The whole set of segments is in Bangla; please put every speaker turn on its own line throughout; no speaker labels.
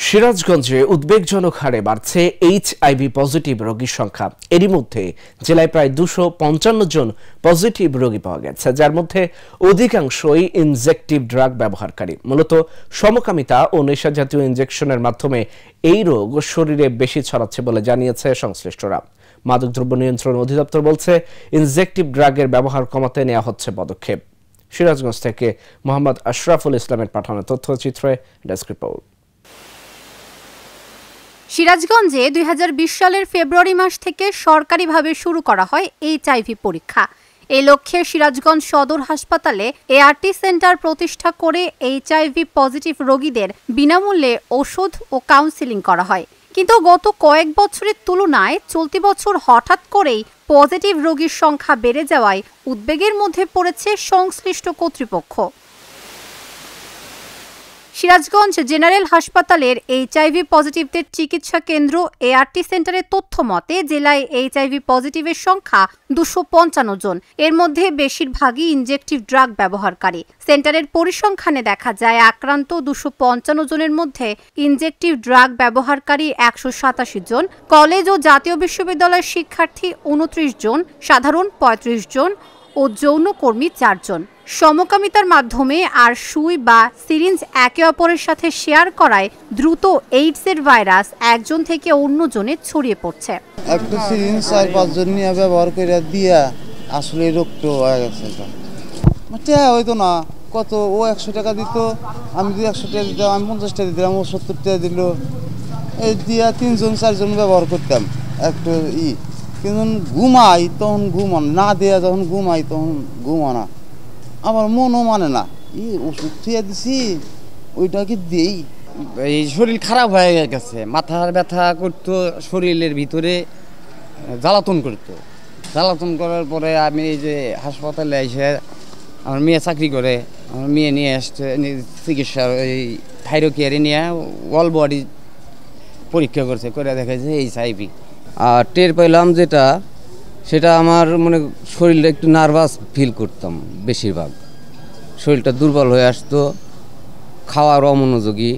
সিরাজগঞ্জে উদ্বেগজনক হারে বাড়ছে এইচআইভি পজিটিভ রোগীর সংখ্যা। এরই মধ্যে জেলায় প্রায় 255 জন পজিটিভ রোগী পাওয়া গেছে, যার মধ্যে অধিকাংশই ইনজেকটিভ ড্রাগ ব্যবহারকারী। মূলত সমকামিতা ও নেশাজাতীয় ইনজেকশনের মাধ্যমে এই রোগ শরীরে বেশি ছড়াচ্ছে বলে জানিয়েছে সংশ্লিষ্টরা। মাদকদ্রব্য নিয়ন্ত্রণ অধিদপ্তর বলছে, ইনজেকটিভ ড্রাগের ব্যবহার কমাতে নেওয়া হচ্ছে পদক্ষেপ। সিরাজগঞ্জ থেকে মোহাম্মদ আশরাফুল ইসলামের পাঠানো তথ্যচিত্রে ডেস্ক রিপোর্ট।
সিরাজগঞ্জে 2020 সালের ফেব্রুয়ারি মাস থেকে সরকারিভাবে শুরু করা হয় এইচআইভি পরীক্ষা। এই লক্ষ্যে সিরাজগঞ্জ সদর হাসপাতালে এআরটি সেন্টার প্রতিষ্ঠা করে এইচআইভি পজিটিভ রোগীদের বিনামূল্যে ওষুধ ও কাউন্সেলিং করা হয়। কিন্তু গত কয়েক বছরের তুলনায় চলতি বছর হঠাৎ করেই পজিটিভ রোগীর সংখ্যা বেড়ে যাওয়ায় উদ্বেগের মধ্যে পড়েছে সংশ্লিষ্ট কর্তৃপক্ষ। সিরাজগঞ্জ জেনারেল হাসপাতালের এইচআইভি পজিটিভদের চিকিৎসা কেন্দ্র এআরটি সেন্টারের তথ্য মতে জেলায় এইচআইভি পজিটিভের সংখ্যা 255 জন। এর মধ্যে বেশিরভাগই ইনজেকটিভ ড্রাগ ব্যবহারকারী। সেন্টারের পরিসংখ্যানে দেখা যায়, আক্রান্ত 255 জনের মধ্যে ইনজেকটিভ ড্রাগ ব্যবহারকারী 187 জন, কলেজ ও জাতীয় বিশ্ববিদ্যালয়ের শিক্ষার্থী 29 জন, সাধারণ 35 জন ও যৌনকর্মী 4 জন। সমকামিতার মাধ্যমে আর সুই বা সিরিঞ্জ একে অপরের সাথে শেয়ার করায় দ্রুত এইডসের ভাইরাস একজন থেকে অন্যজনে ছড়িয়ে পড়ছে।
একটা সিরিঞ্জ 4-5 জন নিয়ে ব্যবহার করে দিয়া আসলে রোগটা হয়ে গেছে। এটা হয়তো না, কত ও 100 টাকা দিত, আমি যদি 100 টাকা দিতাম, আমি 50 টাকা দিতাম, ও 70 টাকা দিল, এই দিয়া 3-4 জন ব্যবহার করতাম একটু কিন্তু ঘুমাই তখন ঘুমান না, দেয়া যখন ঘুমাই তখন ঘুমানা, আমার মনও মানে না, ওষুধ থুয়ে দিছি ওইটাকে দিই।
এই শরীর খারাপ হয়ে গেছে, মাথার ব্যথা করতো, শরীরের ভিতরে জ্বালাতন করতো। জ্বালাতন করার পরে আমি এই যে হাসপাতালে এসে, আমার মেয়ে চাকরি করে, আমার মেয়ে নিয়ে আসছে চিকিৎসা, এই থাইরোকেয়ারে নিয়ে অল বডি পরীক্ষা করছে, করে দেখাচ্ছে এইচআইভি। আর টের পেলাম যেটা, সেটা আমার মানে শরীরটা একটু নার্ভাস ফিল করতাম, বেশিরভাগ শরীরটা দুর্বল হয়ে আসতো, খাওয়ার অমনোযোগী,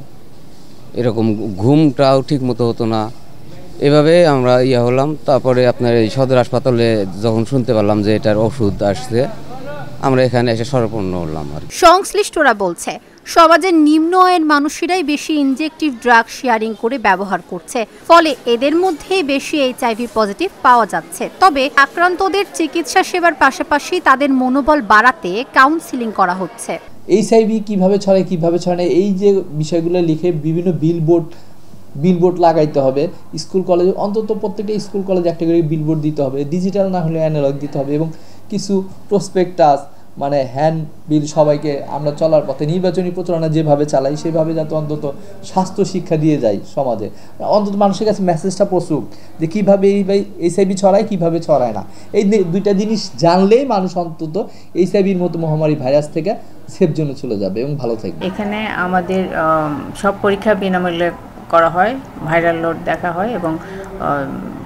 এরকম ঘুমটাও ঠিক মতো হতো না। এভাবে আমরা হলাম। তারপরে আপনার এই সদর হাসপাতালে যখন শুনতে পারলাম যে এটার ওষুধ আসছে, আমরা এখানে এসে সরপন্ন হলাম। আর
সংশ্লিষ্টরা বলছে, সমাজের নিম্ন আয়ের মানুষেরাই বেশি ইনজেকটিভ ড্রাগ শেয়ারিং করে ব্যবহার করছে, ফলে এদের মধ্যেই বেশি এইচআইভি পজিটিভ পাওয়া যাচ্ছে। তবে আক্রান্তদের চিকিৎসা সেবার পাশাপাশি তাদের মনোবল বাড়াতে কাউন্সেলিং করা হচ্ছে।
এইচআইভি কিভাবে ছড়ায় এই যে বিষয়গুলো লিখে বিভিন্ন বিলবোর্ড লাগাইতে হবে। স্কুল কলেজে অন্তত প্রত্যেকটা স্কুল কলেজে একটা করে বিলবোর্ড দিতে হবে, ডিজিটাল না হলে অ্যানালগ দিতে হবে, এবং কিছু প্রসপেক্টাস মানে হ্যান্ড বিল সবাইকে আমরা চলার পথে নির্বাচনী প্রচারণা যেভাবে চালাই সেভাবে যাতে অন্তত স্বাস্থ্য শিক্ষা দিয়ে যায় সমাজে, অন্তত মানুষের কাছে মেসেজটা পৌঁছুক যে কীভাবে এইচআইভি ছড়ায়, কীভাবে ছড়ায় না। এই দুইটা জিনিস জানলেই মানুষ অন্তত এইচআইভির মতো মহামারী ভাইরাস থেকে সেফ জোনে চলে যাবে এবং ভালো থাকবে।
এখানে আমাদের সব পরীক্ষা বিনামূল্যে করা হয়, ভাইরাল লোড দেখা হয় এবং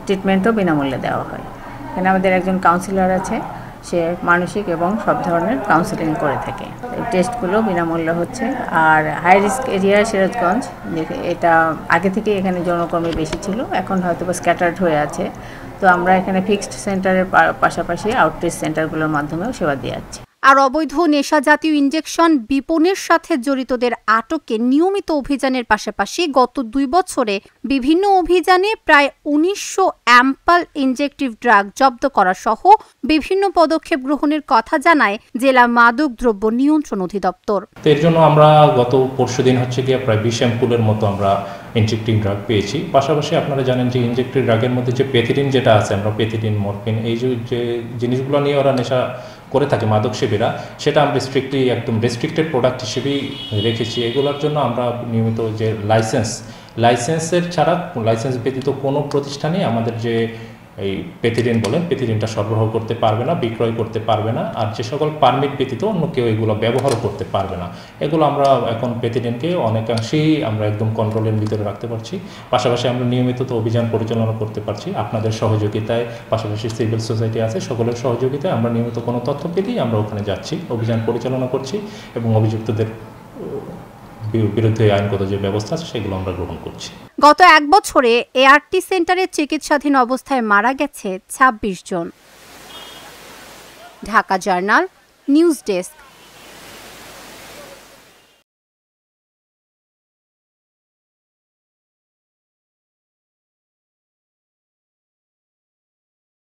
ট্রিটমেন্টও বিনামূল্যে দেওয়া হয়। এখানে আমাদের একজন কাউন্সিলর আছে, সে মানসিক এবং সব ধরনের কাউন্সেলিং করে থাকে। টেস্টগুলো বিনামূল্যে হচ্ছে। আর হাই রিস্ক এরিয়া সিরাজগঞ্জ, এটা আগে থেকে এখানে যৌনকর্মী বেশি ছিল, এখন হয়তো বা স্ক্যাটার্ড হয়ে আছে। তো আমরা এখানে ফিক্সড সেন্টারের পাশাপাশি আউটরিচ সেন্টারগুলোর মাধ্যমেও সেবা দিয়ে যাচ্ছি।
আর অবৈধ নেশা জাতীয় ইনজেকশন বিপণনের সাথে জড়িতদের আটকে নিয়মিত অভিযানের পাশাপাশি গত 2 বছরে বিভিন্ন অভিযানে প্রায় 1900 অ্যাম্পাল ইনজেকটিভ ড্রাগ জব্দ করা সহ বিভিন্ন পদক্ষেপ গ্রহণের কথা জানায় জেলা মাদকদ্রব্য নিয়ন্ত্রণ অধিদপ্তর।
এর জন্য আমরা গত পরশুদিন প্রায় 20 অ্যাম্পুলের মতো আমরা ইনজেক্টিভ ড্রাগ পেয়েছি। পাশাপাশি আপনারা জানেন যে ইনজেক্টিভ ড্রাগের মধ্যে যে পেথিডিন যেটা আছে, আমরা পেথিডিন, মরফিন, এই যে জিনিসগুলো নিয়ে ওরা নেশা করে থাকে মাদক সেবীরা, সেটা আমরা একদম রেস্ট্রিক্টেড প্রোডাক্ট হিসেবেই রেখেছি। এগুলোর জন্য আমরা নিয়মিত যে লাইসেন্সের ছাড়া, লাইসেন্স ব্যতীত কোনো প্রতিষ্ঠানে আমাদের যে এই পেথিডিনটা সরবরাহ করতে পারবে না, বিক্রয় করতে পারবে না। আর যে সকল পারমিট ব্যতীত অন্য কেউ এগুলো ব্যবহারও করতে পারবে না। এগুলো আমরা এখন পেথিডিনকে অনেকাংশেই আমরা একদম কন্ট্রোলের ভিতরে রাখতে পারছি। পাশাপাশি আমরা নিয়মিত অভিযান পরিচালনা করতে পারছি আপনাদের সহযোগিতায়। পাশাপাশি সিভিল সোসাইটি আছে, সকলের সহযোগিতায় আমরা নিয়মিত কোনো তথ্য পেলেই আমরা ওখানে যাচ্ছি, অভিযান পরিচালনা করছি এবং অভিযুক্তদের বিরুদ্ধে আইনগত যে ব্যবস্থা আছে সেগুলো আমরা গ্রহণ করছি।
গত 1 বছরে এআরটি সেন্টারে চিকিৎসাধীন অবস্থায় মারা গেছে 26 জন। Dhaka journal, news desk.